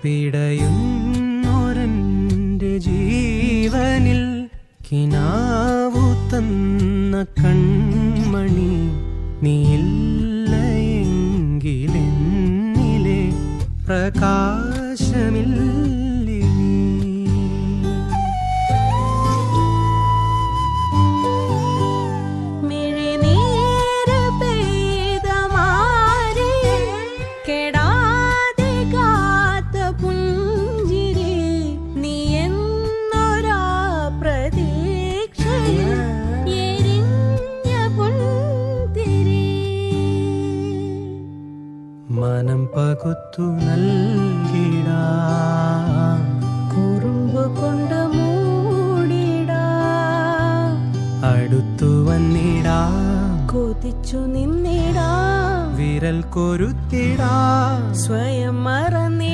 പിടയുന്നൊരെൻ്റെ ജീവനിൽ കിനാവു തന്ന കൺമണി നീയില്ലയെങ്കിലെന്നിലെ പ്രകാശമില്ലേ നീ. മനം പകുത്തു നൽകിടാം, കുറുമ്പ് കൊണ്ട് മൂടിടാം, അടുത്തു വന്നിടാം, കൊതിച്ചു നിന്നിടാം, വിരൽ കൊരുത്തിടാം, സ്വയം മറന്നി